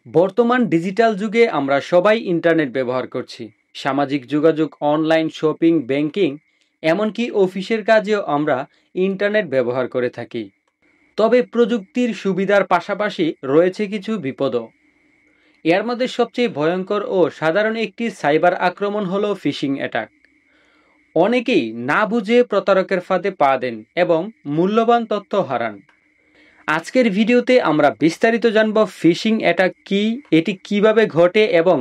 বর্তমান ডিজিটাল যুগে আমরা সবাই ইন্টারনেট ব্যবহার করছি। সামাজিক যোগাযোগ, অনলাইন শপিং, ব্যাংকিং, এমনকি অফিসের কাজেও আমরা ইন্টারনেট ব্যবহার করে থাকি। তবে প্রযুক্তির সুবিধার পাশাপাশি রয়েছে কিছু বিপদও। এর মধ্যে সবচেয়ে ভয়ঙ্কর ও সাধারণ একটি সাইবার আক্রমণ হলো ফিশিং অ্যাটাক। অনেকেই না বুঝে প্রতারকের ফাঁদে পা দেন এবং মূল্যবান তথ্য হারান। আজকের ভিডিওতে আমরা বিস্তারিত জানব ফিশিং অ্যাটাক কি, এটি কিভাবে ঘটে এবং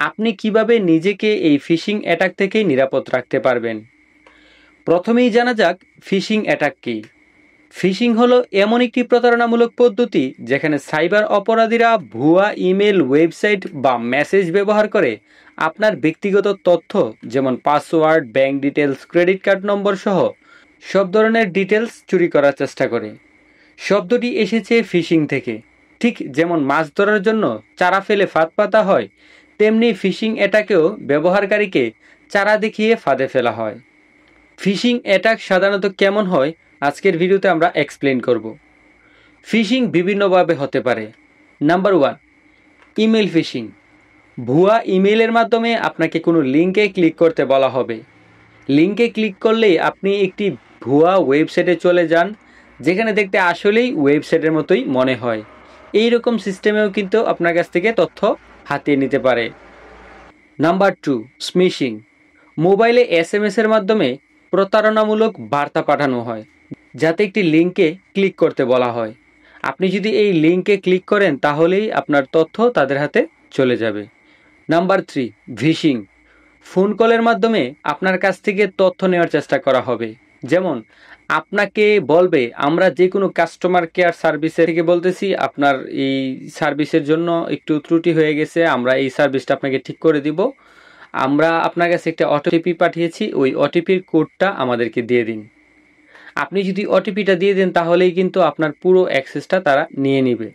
আপনি কিভাবে নিজেকে এই ফিশিং অ্যাটাক থেকে নিরাপদ রাখতে পারবেন। প্রথমেই জানা যাক ফিশিং অ্যাটাক কি। ফিশিং হলো এমন একটি প্রতারণামূলক পদ্ধতি যেখানে সাইবার অপরাধীরা ভুয়া ইমেল, ওয়েবসাইট বা মেসেজ ব্যবহার করে আপনার ব্যক্তিগত তথ্য যেমন password, bank details, credit card নম্বর সহ সব ধরনের ডিটেলস চুরি করার চেষ্টা করে। শব্দটি এসেছে ফিশিং থেকে। ঠিক যেমন মাছ ধরার জন্য চারা ফেলে ফাঁদ পাতা হয়, তেমনি ফিশিং অ্যাটাকেও ব্যবহারকারীকে চারা দেখিয়ে ফাঁদে ফেলা হয়। ফিশিং অ্যাটাক সাধারণত কেমন হয় আজকের ভিডিওতে আমরা এক্সপ্লেন করব। ফিশিং বিভিন্নভাবে হতে পারে। Number 1, email phishing. ভুয়া ইমেলের মাধ্যমে আপনাকে কোনো লিঙ্কে ক্লিক করতে বলা হবে। লিঙ্কে ক্লিক করলেই আপনি একটি ভুয়া ওয়েবসাইটে চলে যান, যেখানে দেখতে আসলেই ওয়েবসাইটের মতোই মনে হয়। এই রকম সিস্টেমেও কিন্তু আপনার কাছ থেকে তথ্য হাতিয়ে নিতে পারে। নাম্বার 2, স্মিশিং। মোবাইলে এসএমএস-এর মাধ্যমে প্রতারণামূলক বার্তা পাঠানো হয়, যাতে একটি লিঙ্কে ক্লিক করতে বলা হয়। আপনি যদি এই লিঙ্কে ক্লিক করেন তাহলেই আপনার তথ্য তাদের হাতে চলে যাবে। নাম্বার 3, ভিশিং। ফোন কলের মাধ্যমে আপনার কাছ থেকে তথ্য নেওয়ার চেষ্টা করা হবে। যেমন আপনাকে বলবে, আমরা যে কোনো কাস্টমার কেয়ার সার্ভিসে থেকে বলতেছি, আপনার এই সার্ভিসের জন্য একটু ত্রুটি হয়ে গেছে, আমরা এই সার্ভিসটা আপনাকে ঠিক করে দিব, আমরা আপনার কাছে একটা ওটিপি পাঠিয়েছি, ওই ওটিপির কোডটা আমাদেরকে দিয়ে দিন। আপনি যদি ওটিপিটা দিয়ে দেন তাহলেই কিন্তু আপনার পুরো অ্যাক্সেসটা তারা নিয়ে নেবে।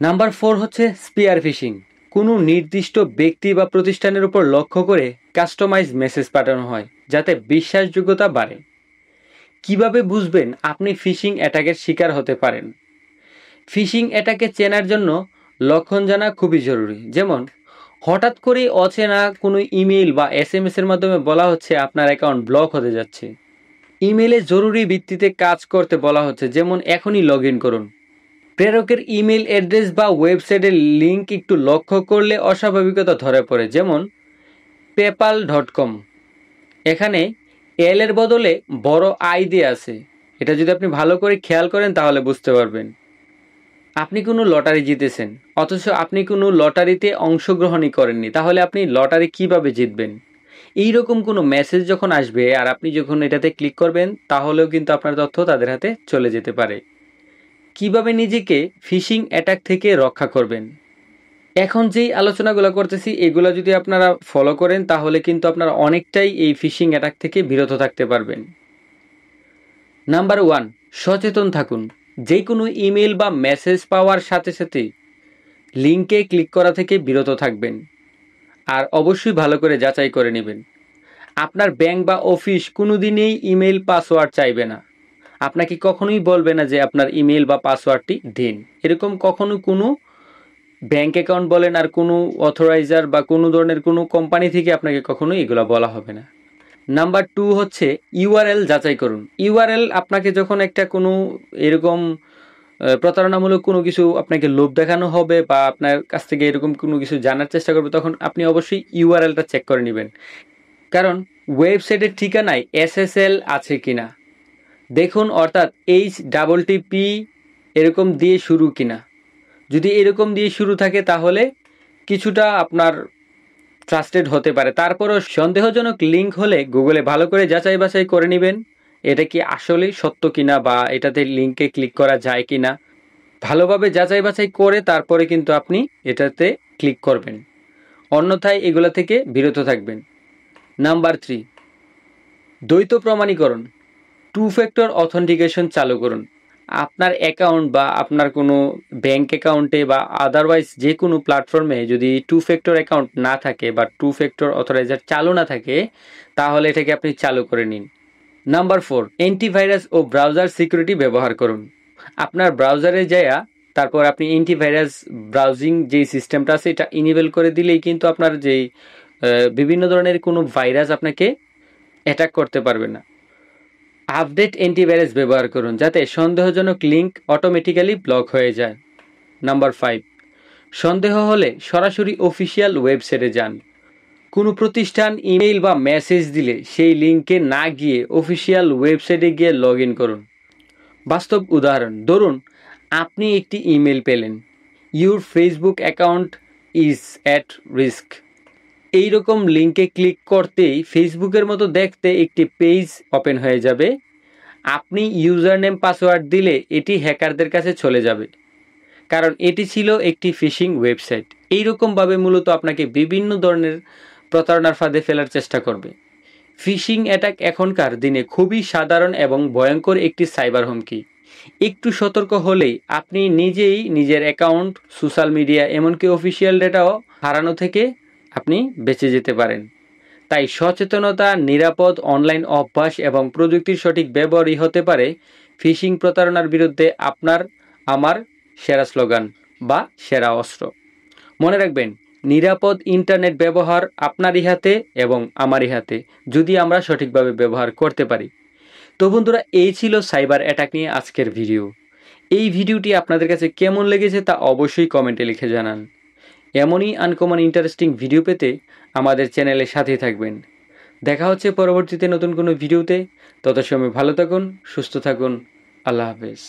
নাম্বার 4 হচ্ছে স্পিয়ার ফিশিং। কোনো নির্দিষ্ট ব্যক্তি বা প্রতিষ্ঠানের উপর লক্ষ্য করে কাস্টমাইজ মেসেজ পাঠানো হয়, যাতে বিশ্বাসযোগ্যতা বাড়ে। কিভাবে বুঝবেন আপনি ফিশিং অ্যাটাকের শিকার হতে পারেন? ফিশিং অ্যাটাকে চেনার জন্য লক্ষণ জানা খুবই জরুরি। যেমন হঠাৎ করে অচেনা কোনো ইমেল বা এসএমএস-এর মাধ্যমে বলা হচ্ছে আপনার অ্যাকাউন্ট ব্লক হতে যাচ্ছে। ইমেলে জরুরি ভিত্তিতে কাজ করতে বলা হচ্ছে, যেমন এখনই লগ ইন করুন। প্রেরকের ইমেল অ্যাড্রেস বা ওয়েবসাইটের লিঙ্ক একটু লক্ষ্য করলে অস্বাভাবিকতা ধরা পড়ে। যেমন paypal.com, এখানে এল এর বদলে বড় আই দিয়ে আছে। এটা যদি আপনি ভালো করে খেয়াল করেন তাহলে বুঝতে পারবেন। আপনি কোনো লটারি জিতেছেন, অথচ আপনি কোনো লটারিতে অংশগ্রহণই করেননি, তাহলে আপনি লটারি কিভাবে জিতবেন? এইরকম কোনো মেসেজ যখন আসবে আর আপনি যখন এটাতে ক্লিক করবেন, তাহলেও কিন্তু আপনার তথ্য তাদের হাতে চলে যেতে পারে। কিভাবে নিজেকে ফিশিং অ্যাটাক থেকে রক্ষা করবেন? এখন যেই আলোচনাগুলো করতেছি এগুলো যদি আপনারা ফলো করেন তাহলে কিন্তু আপনারা অনেকটাই এই ফিশিং অ্যাটাক থেকে বিরত থাকতে পারবেন। নাম্বার 1, সচেতন থাকুন। যে কোনো ইমেল বা মেসেজ পাওয়ার সাথে সাথে লিঙ্কে ক্লিক করা থেকে বিরত থাকবেন। আর অবশ্যই ভালো করে যাচাই করে নেবেন। আপনার ব্যাংক বা অফিস কোনোদিনই ইমেল পাসওয়ার্ড চাইবে না। আপনাকে কখনোই বলবে না যে আপনার ইমেল বা পাসওয়ার্ডটি দিন। এরকম কখনো কোনো ব্যাংক অ্যাকাউন্ট বলেন আর কোনো অথরাইজার বা কোনো ধরনের কোনো কোম্পানি থেকে আপনাকে কখনো এগুলো বলা হবে না। নাম্বার 2 হচ্ছে ইউআরএল যাচাই করুন। ইউআরএল আপনাকে যখন একটা কোনো এরকম প্রতারণামূলক কোনো কিছু আপনাকে লোভ দেখানো হবে বা আপনার কাছ থেকে এরকম কোনো কিছু জানার চেষ্টা করবে, তখন আপনি অবশ্যই ইউআরএলটা চেক করে নেবেন। কারণ ওয়েবসাইটের ঠিকানায় এসএসএল আছে কিনা দেখুন, অর্থাৎ HTTP এরকম দিয়ে শুরু কিনা। যদি এরকম দিয়ে শুরু থাকে তাহলে কিছুটা আপনার ট্রাস্টেড হতে পারে। তারপরও সন্দেহজনক লিঙ্ক হলে গুগলে ভালো করে যাচাই বাছাই করে নেবেন, এটা কি আসলে সত্য কিনা বা এটাতে লিঙ্কে ক্লিক করা যায় কিনা। ভালোভাবে যাচাই বাছাই করে তারপরে কিন্তু আপনি এটাতে ক্লিক করবেন, অন্যথায় এগুলো থেকে বিরত থাকবেন। নাম্বার 3, দ্বৈত প্রমাণীকরণ। 2 ফ্যাক্টর অথেন্টিকেশন চালু করুন। আপনার অ্যাকাউন্ট বা আপনার কোনো ব্যাংক অ্যাকাউন্টে বা আদারওয়াইজ যে কোনো প্ল্যাটফর্মে যদি 2 ফ্যাক্টর অ্যাকাউন্ট না থাকে বা 2 ফ্যাক্টর অথরাইজার চালু না থাকে, তাহলে এটাকে আপনি চালু করে নিন। নাম্বার 4, অ্যান্টিভাইরাস ও ব্রাউজার সিকিউরিটি ব্যবহার করুন। আপনার ব্রাউজারে যায়া তারপর আপনি অ্যান্টিভাইরাস ব্রাউজিং যেই সিস্টেমটা আছে এটা ইনেবল করে দিলেই কিন্তু আপনার যেই বিভিন্ন ধরনের কোনো ভাইরাস আপনাকে অ্যাটাক করতে পারবে না। আপডেট অ্যান্টিভাইরাস ব্যবহার করুন যাতে সন্দেহজনক লিঙ্ক অটোমেটিক্যালি ব্লক হয়ে যায়। নাম্বার 5, সন্দেহ হলে সরাসরি অফিসিয়াল ওয়েবসাইটে যান। কোনো প্রতিষ্ঠান ইমেইল বা মেসেজ দিলে সেই লিঙ্কে না গিয়ে অফিসিয়াল ওয়েবসাইটে গিয়ে লগ ইন করুন। বাস্তব উদাহরণ, ধরুন আপনি একটি ইমেল পেলেন, your Facebook account is at risk. এইরকম লিঙ্কে ক্লিক করতেই ফেসবুকের মতো দেখতে একটি পেজ ওপেন হয়ে যাবে। আপনি ইউজার নেম পাসওয়ার্ড দিলে এটি হ্যাকারদের কাছে চলে যাবে, কারণ এটি ছিল একটি ফিশিং ওয়েবসাইট। এইরকমভাবে মূলত আপনাকে বিভিন্ন ধরনের প্রতারণার ফাঁদে ফেলার চেষ্টা করবে। ফিশিং অ্যাটাক এখনকার দিনে খুবই সাধারণ এবং ভয়ঙ্কর একটি সাইবার হুমকি। একটু সতর্ক হলেই আপনি নিজেই নিজের অ্যাকাউন্ট, সোশ্যাল মিডিয়া, এমনকি অফিসিয়াল ডেটাও হারানো থেকে আপনি বেঁচে যেতে পারেন। তাই সচেতনতা, নিরাপদ অনলাইন অভ্যাস এবং প্রযুক্তির সঠিক ব্যবহারই হতে পারে ফিশিং প্রতারণার বিরুদ্ধে আপনার আমার সেরা স্লোগান বা সেরা অস্ত্র। মনে রাখবেন, নিরাপদ ইন্টারনেট ব্যবহার আপনারই হাতে এবং আমারই হাতে, যদি আমরা সঠিকভাবে ব্যবহার করতে পারি। তো বন্ধুরা, এই ছিল সাইবার অ্যাটাক নিয়ে আজকের ভিডিও। এই ভিডিওটি আপনাদের কাছে কেমন লেগেছে তা অবশ্যই কমেন্টে লিখে জানান। এমনই আনকমন ইন্টারেস্টিং ভিডিও পেতে আমাদের চ্যানেলের সাথেই থাকবেন। দেখা হচ্ছে পরবর্তীতে নতুন কোনো ভিডিওতে। তত সময় ভালো থাকুন, সুস্থ থাকুন। আল্লাহ হাফেজ।